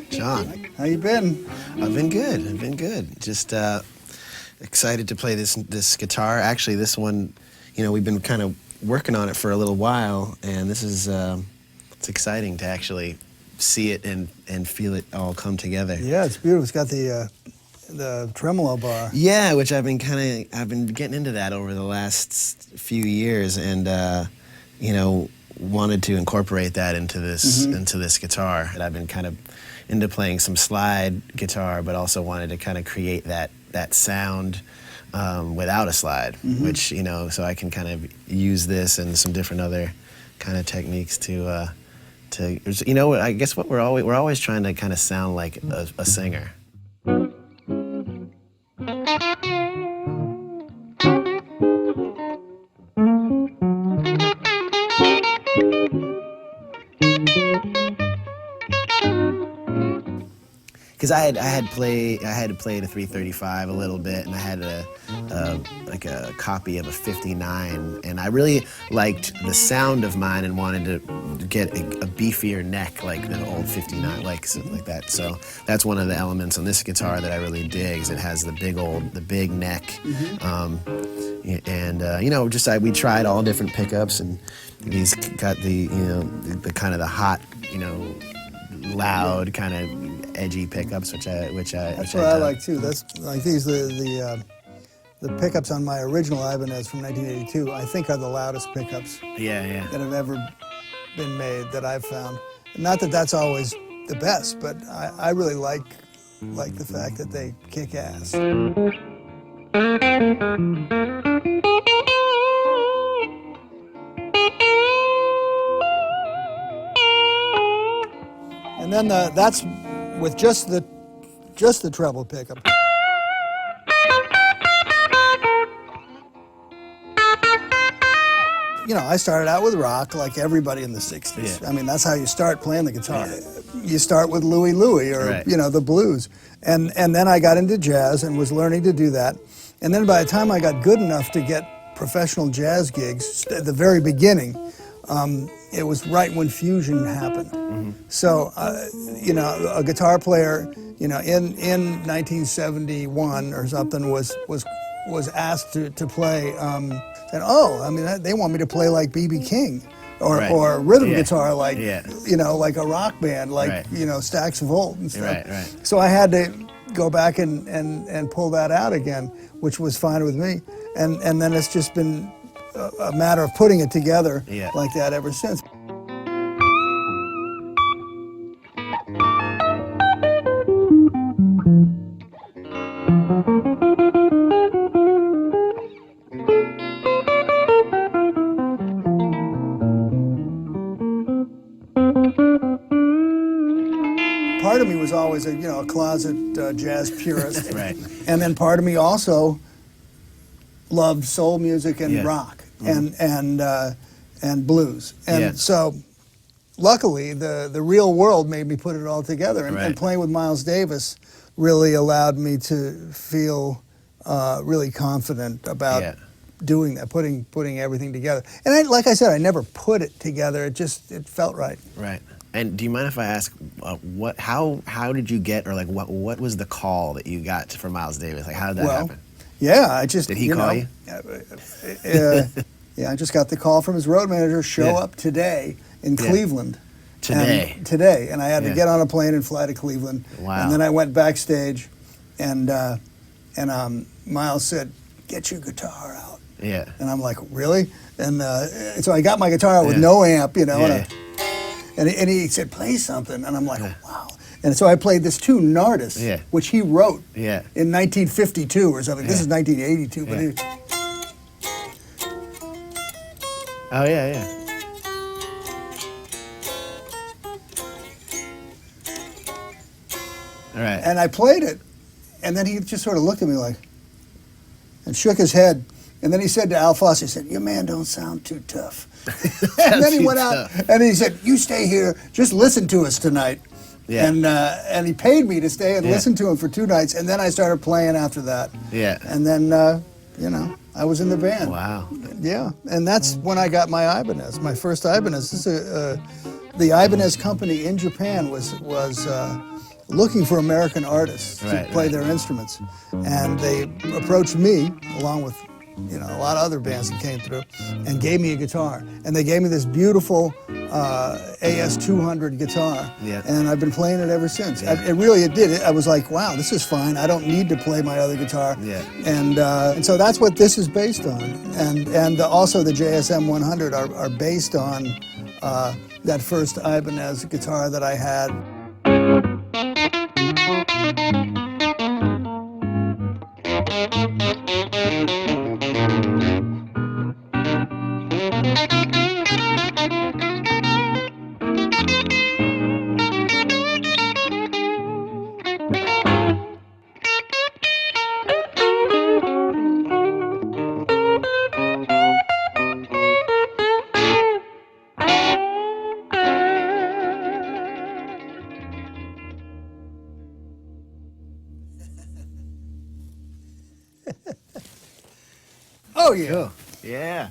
John, how you been? I've been good. Just excited to play this guitar. Actually, this one, we've been kind of working on it for a little while, and this is it's exciting to actually see it and feel it all come together. Yeah, it's beautiful. It's got the tremolo bar. Yeah, which I've been getting into that over the last few years, and wanted to incorporate that into this guitar. And I've been kind of into playing some slide guitar, but also wanted to kind of create that sound without a slide, which so I can kind of use this and some different other kind of techniques to I guess what we're always trying to kind of sound like a singer. Because I had played a 335 a little bit, and I had a copy of a 59, and I really liked the sound of mine and wanted to get a beefier neck like the old 59, like that. So that's one of the elements on this guitar that I really dig. Is it has the big neck, we tried all different pickups, and he's got the kind of the hot loud kind of edgy pickups, which I That's what I like too. That's like these the pickups on my original Ibanez from 1982. I think are the loudest pickups that have ever been made that I've found. Not that that's always the best, but I really like the fact that they kick ass. And then that's with just the treble pickup. I started out with rock like everybody in the 60s. Yeah. I mean, that's how you start playing the guitar. Yeah. You start with Louie Louie or, right. The blues. And then I got into jazz and was learning to do that. And then by the time I got good enough to get professional jazz gigs, at the very beginning, it was right when fusion happened. So, a guitar player, in 1971 or something was asked to play, said, they want me to play like B.B. King or rhythm guitar like, like a rock band, like, Stax Volt and stuff. Right. So I had to go back and pull that out again, which was fine with me. And then it's just been a matter of putting it together like that ever since. Part of me was always a closet jazz purist, right. And then part of me also loved soul music and rock and blues, and so luckily the real world made me put it all together, and playing with Miles Davis really allowed me to feel really confident about doing that, putting everything together. And like I said, I never put it together. It felt right. Right. And do you mind if I ask how did you get, or like what was the call that you got for Miles Davis? Like how did that happen? Yeah, did he call you? Yeah, I just got the call from his road manager. Show up today in Cleveland. Today, and I had to get on a plane and fly to Cleveland. Wow. And then I went backstage, and Miles said, "Get your guitar out." Yeah. And I'm like, "Really?" And so I got my guitar with no amp, and he said, "Play something," and I'm like, "Wow." And so I played this tune, Nardis, which he wrote in 1952 or something. This is 1982, but oh yeah. All right. And I played it, and then he just sort of looked at me and shook his head, and then he said to Al Foss, he said, "Your man don't sound too tough." And then he went out, and he said, "You stay here, just listen to us tonight." Yeah. And he paid me to stay and listen to him for 2 nights, and then I started playing after that. Yeah. And then, I was in the band. Wow. Yeah, and that's when I got my Ibanez, my first Ibanez. This is the Ibanez company in Japan was looking for American artists to play their instruments, and they approached me along with a lot of other bands that came through, and gave me a guitar. And they gave me this beautiful AS200 guitar, and I've been playing it ever since. It did. I was like, wow, this is fine. I don't need to play my other guitar. And so that's what this is based on. And also the JSM 100 are based on that first Ibanez guitar that I had. Oh, yeah. Cool. Yeah.